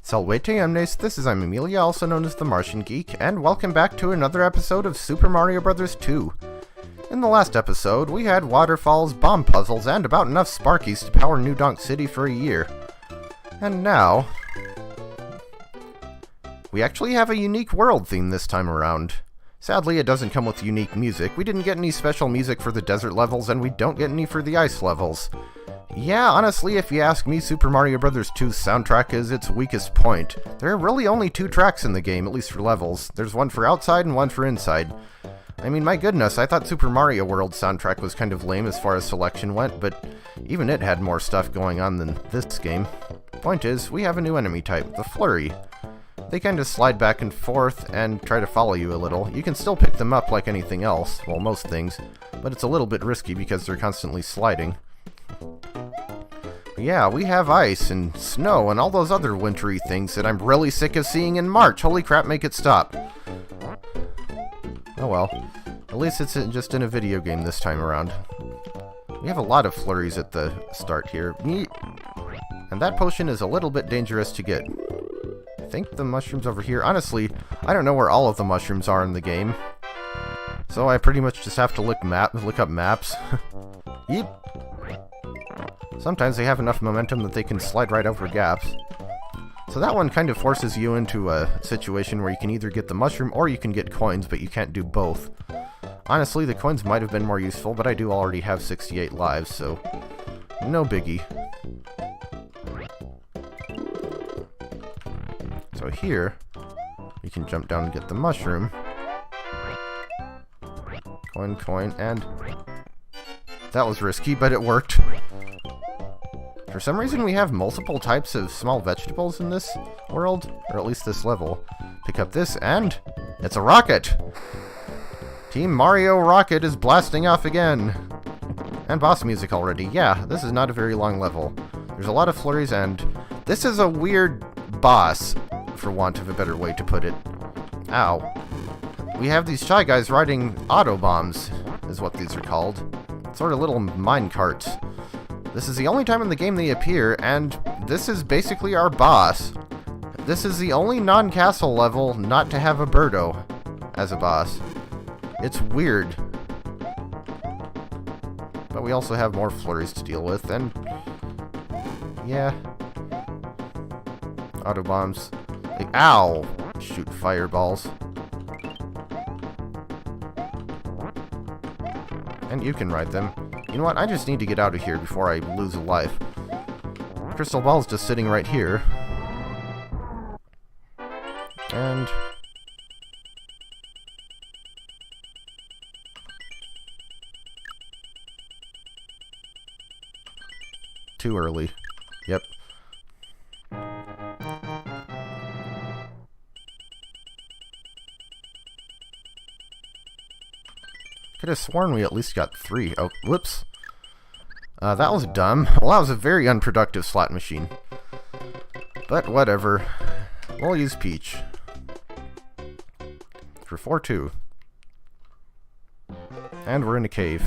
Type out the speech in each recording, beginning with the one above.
Salvete Omnes, this is Amelia, also known as TheMartianGeek, and welcome back to another episode of Super Mario Bros. 2. In the last episode, we had waterfalls, bomb puzzles, and about enough Sparkies to power New Donk City for a year. And now, we actually have a unique world theme this time around. Sadly, it doesn't come with unique music. We didn't get any special music for the desert levels, and we don't get any for the ice levels. Yeah, honestly, if you ask me, Super Mario Bros. 2's soundtrack is its weakest point. There are really only two tracks in the game, at least for levels. There's one for outside and one for inside. I mean, my goodness, I thought Super Mario World's soundtrack was kind of lame as far as selection went, but even it had more stuff going on than this game. Point is, we have a new enemy type, the Flurry. They kind of slide back and forth and try to follow you a little. You can still pick them up like anything else, well, most things, but it's a little bit risky because they're constantly sliding. Yeah, we have ice and snow and all those other wintry things that I'm really sick of seeing in March. Holy crap, make it stop. Oh well. At least it's just in a video game this time around. We have a lot of flurries at the start here. And that potion is a little bit dangerous to get. I think the mushroom's over here. Honestly, I don't know where all of the mushrooms are in the game. So I pretty much just have to look up maps. Yeep. Sometimes they have enough momentum that they can slide right over gaps. So that one kind of forces you into a situation where you can either get the mushroom or you can get coins, but you can't do both. Honestly, the coins might have been more useful, but I do already have 68 lives, so no biggie. So here, you can jump down and get the mushroom. Coin, and that was risky, but it worked. For some reason, we have multiple types of small vegetables in this world, or at least this level. Pick up this, and it's a rocket! Team Mario Rocket is blasting off again! And boss music already. Yeah, this is not a very long level. There's a lot of flurries, and this is a weird boss, for want of a better way to put it. Ow. We have these Shy Guys riding auto bombs, is what these are called. Sort of little mine carts. This is the only time in the game they appear, and this is basically our boss. This is the only non-castle level not to have a Birdo as a boss. It's weird. But we also have more flurries to deal with, and yeah. Auto bombs. Like, ow! Shoot fireballs. And you can ride them. You know what? I just need to get out of here before I lose a life. Crystal Ball's just sitting right here. And too early. Yep. Could have sworn we at least got 3. Oh, whoops. That was dumb. Well, that was a very unproductive slot machine. But whatever. We'll use Peach. For 4-2. And we're in a cave.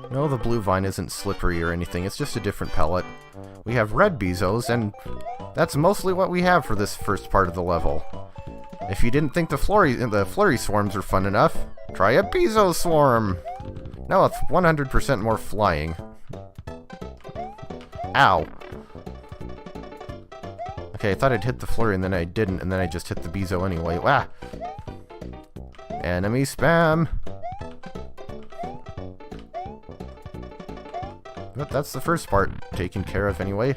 No, the blue vine isn't slippery or anything. It's just a different pellet. We have red Bezos, and that's mostly what we have for this first part of the level. If you didn't think the flurry swarms are fun enough, try a Bezo swarm! Now it's 100% more flying. Ow! Okay, I thought I'd hit the flurry and then I didn't, and then I just hit the Bezo anyway. Ah! Enemy spam! But that's the first part taken care of anyway.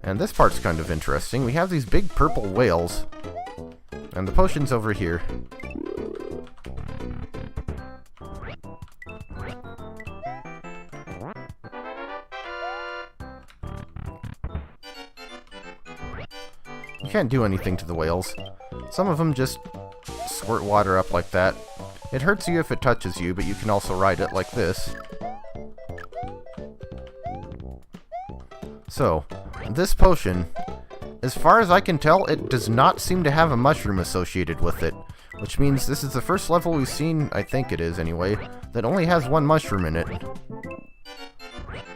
And this part's kind of interesting. We have these big purple whales. And the potion's over here. You can't do anything to the whales. Some of them just squirt water up like that. It hurts you if it touches you, but you can also ride it like this. So, this potion, as far as I can tell, it does not seem to have a mushroom associated with it, which means this is the first level we've seen, I think it is anyway, that only has one mushroom in it.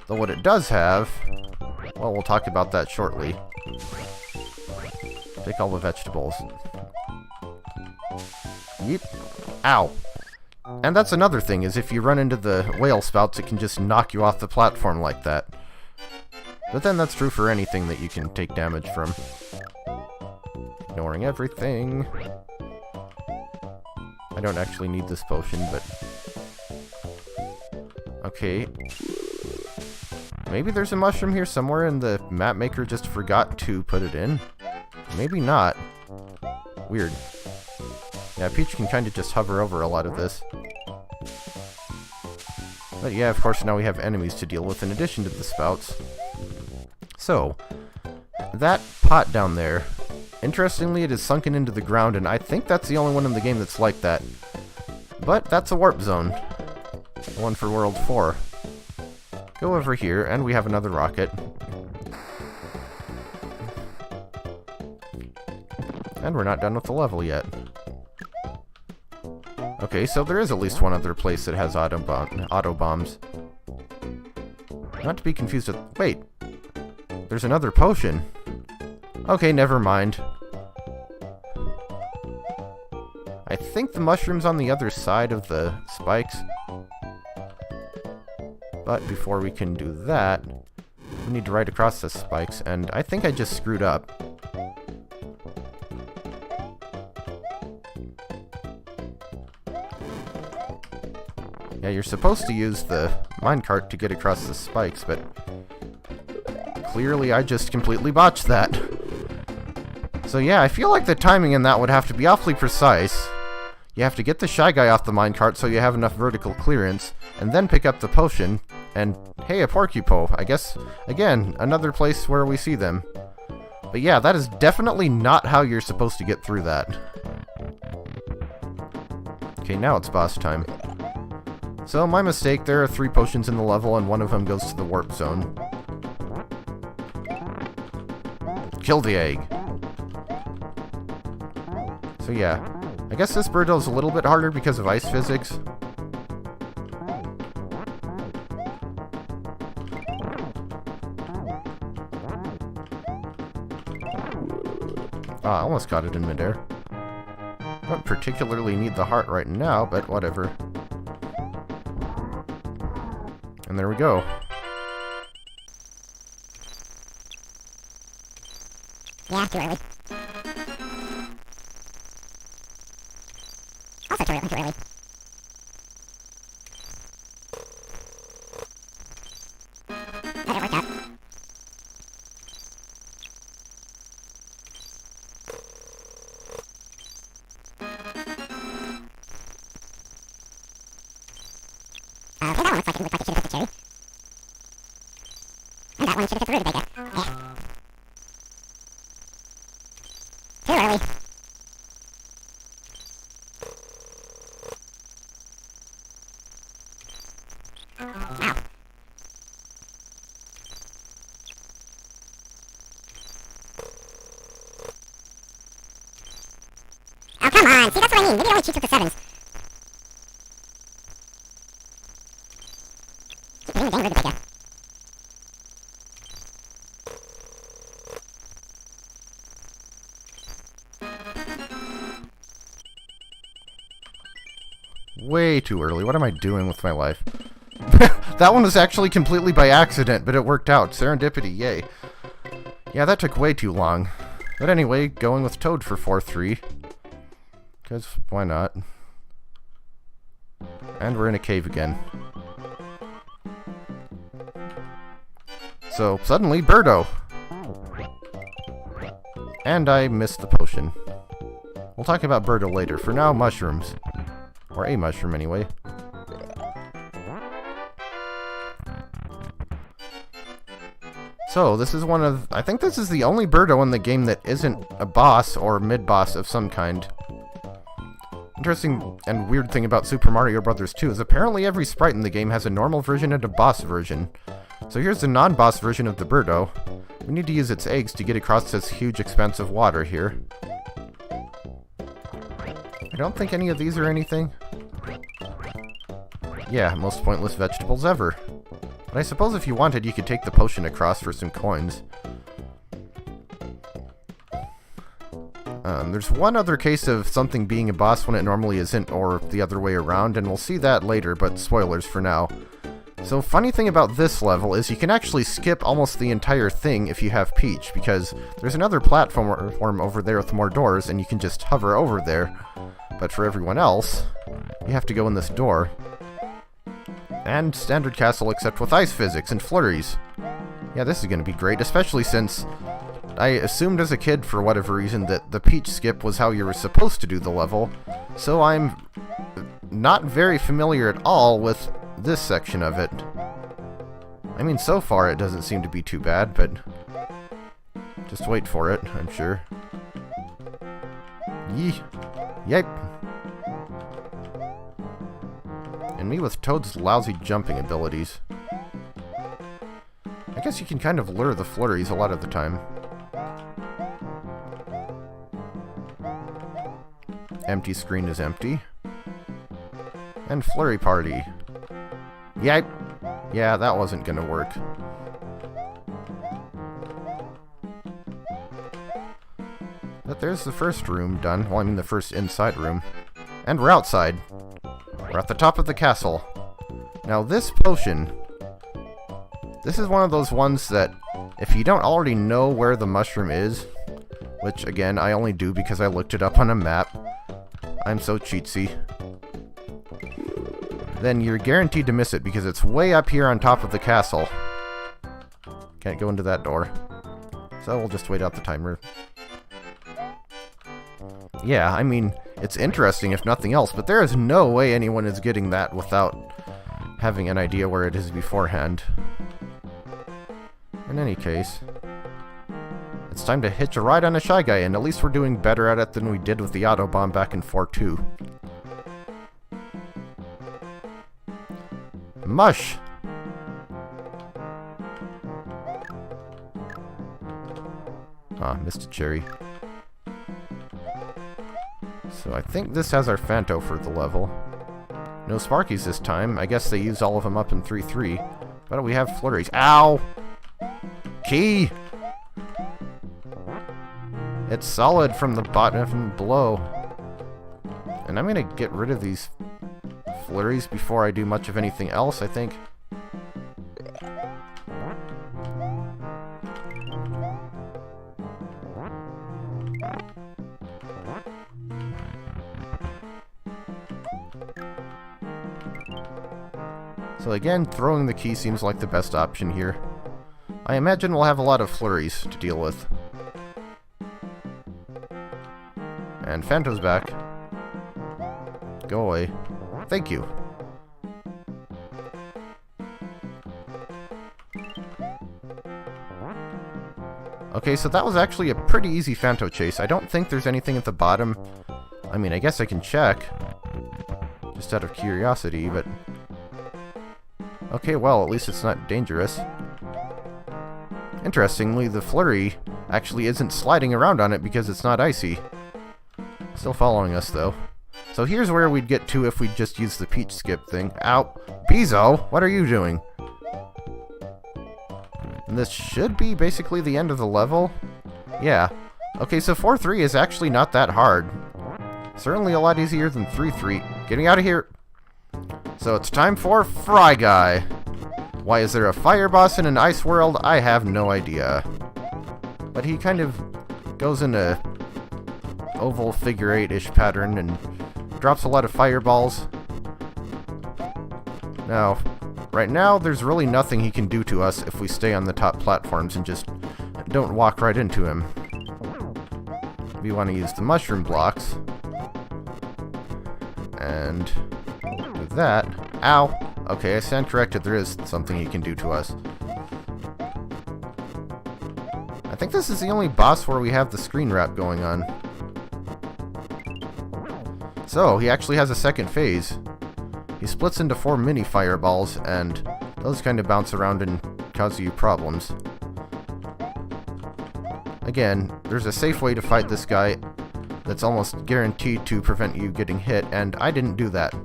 Though what it does have Well, we'll talk about that shortly. Take all the vegetables. Yeet. Ow. And that's another thing, is if you run into the whale spouts, it can just knock you off the platform like that. But then that's true for anything that you can take damage from. Ignoring everything. I don't actually need this potion, but... Okay. Maybe there's a mushroom here somewhere and the map maker just forgot to put it in? Maybe not. Weird. Yeah, Peach can kind of just hover over a lot of this. But yeah, of course, now we have enemies to deal with in addition to the spouts. So, that pot down there, interestingly, it is sunken into the ground, and I think that's the only one in the game that's like that. But that's a warp zone. One for World 4. Go over here, and we have another rocket. And we're not done with the level yet. Okay, so there is at least one other place that has auto bombs. Not to be confused with... Wait! There's another potion. Okay, never mind. I think the mushroom's on the other side of the spikes. But before we can do that, we need to ride across the spikes, and I think I just screwed up. Yeah, you're supposed to use the minecart to get across the spikes, but clearly I just completely botched that. So yeah, I feel like the timing in that would have to be awfully precise. You have to get the Shy Guy off the minecart so you have enough vertical clearance, and then pick up the potion, and hey, a Porcupo. I guess, again, another place where we see them. But yeah, that is definitely not how you're supposed to get through that. Okay, now it's boss time. So, my mistake, there are 3 potions in the level, and one of them goes to the warp zone. Kill the egg! So yeah, I guess this Birdo's a little bit harder because of ice physics. Ah, I almost caught it in midair. Don't particularly need the heart right now, but whatever. And there we go. Yeah, too early. Also too early, too early. That worked out. Okay, that one looks like it should have hit the cherry. And that one should have hit the rutabaga. Yeah. Too early. Ow. Oh, come on! See, that's what I mean. Maybe it only cheats with the 7s. Keep hitting the dang rutabaga. Way too early. What am I doing with my life? That one was actually completely by accident, but it worked out. Serendipity, yay. Yeah, that took way too long. But anyway, going with Toad for 4-3. Because, why not? And we're in a cave again. So, suddenly, Birdo! And I missed the potion. We'll talk about Birdo later. For now, mushrooms. Or a mushroom, anyway. So, this is one of... I think this is the only Birdo in the game that isn't a boss or mid-boss of some kind. Interesting and weird thing about Super Mario Bros. 2 is apparently every sprite in the game has a normal version and a boss version. So here's the non-boss version of the Birdo. We need to use its eggs to get across this huge expanse of water here. I don't think any of these are anything. Yeah, most pointless vegetables ever. But I suppose if you wanted, you could take the potion across for some coins. There's one other case of something being a boss when it normally isn't, or the other way around, and we'll see that later, but spoilers for now. So, funny thing about this level is you can actually skip almost the entire thing if you have Peach, because there's another platform over there with more doors, and you can just hover over there. But for everyone else, you have to go in this door. And standard castle except with ice physics and flurries. Yeah, this is going to be great, especially since I assumed as a kid, for whatever reason, that the Peach skip was how you were supposed to do the level. So I'm not very familiar at all with this section of it. I mean, so far it doesn't seem to be too bad, but just wait for it, I'm sure. Yee. Yep. And me with Toad's lousy jumping abilities. I guess you can kind of lure the flurries a lot of the time. Empty screen is empty. And flurry party. Yep. Yeah, that wasn't gonna work. But there's the first room done. Well, I mean the first inside room. And we're outside. We're at the top of the castle. Now this potion, this is one of those ones that if you don't already know where the mushroom is, which again I only do because I looked it up on a map, I'm so cheatsy, then you're guaranteed to miss it because it's way up here on top of the castle. Can't go into that door. So we'll just wait out the timer. Yeah, I mean, it's interesting if nothing else, but there is no way anyone is getting that without having an idea where it is beforehand. In any case, it's time to hitch a ride on a Shy Guy, and at least we're doing better at it than we did with the Auto Bomb back in 4.2. Mush! Ah, missed a cherry. So I think this has our Phanto for the level. No Sparkies this time. I guess they used all of them up in 3.3. But we have Flurries. Ow! Key! It's solid from the bottom below. And I'm gonna get rid of these Flurries before I do much of anything else, I think. So again, throwing the key seems like the best option here. I imagine we'll have a lot of flurries to deal with. And Phanto's back. Go away. Thank you. Okay, so that was actually a pretty easy Phanto chase. I don't think there's anything at the bottom. I mean, I guess I can check. Just out of curiosity, but... Okay, well, at least it's not dangerous. Interestingly, the flurry actually isn't sliding around on it because it's not icy. Still following us, though. So here's where we'd get to if we just used the Peach skip thing. Ow! Bezo! What are you doing? And this should be basically the end of the level? Yeah. Okay, so 4.3 is actually not that hard. Certainly a lot easier than 3.3. Getting out of here! So it's time for Fry Guy. Why is there a fire boss in an ice world? I have no idea. But he kind of goes in a oval figure 8-ish pattern and drops a lot of fireballs. Now, right now, there's really nothing he can do to us if we stay on the top platforms and just don't walk right into him. We want to use the mushroom blocks. And do that. Ow! Okay, I stand corrected. There is something he can do to us. I think this is the only boss where we have the screen wrap going on. So, he actually has a second phase. He splits into 4 mini fireballs, and those kind of bounce around and cause you problems. Again, there's a safe way to fight this guy that's almost guaranteed to prevent you getting hit, and I didn't do that.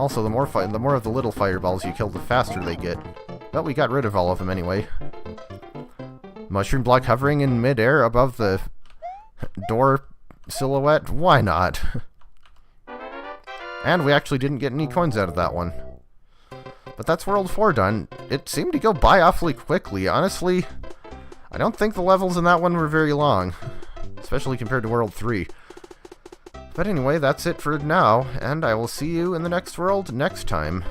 Also, the more of the little fireballs you kill, the faster they get. But we got rid of all of them anyway. Mushroom block hovering in midair above the door silhouette? Why not? And we actually didn't get any coins out of that one. But that's World 4 done. It seemed to go by awfully quickly. Honestly, I don't think the levels in that one were very long. Especially compared to World 3. But anyway, that's it for now, and I will see you in the next world next time.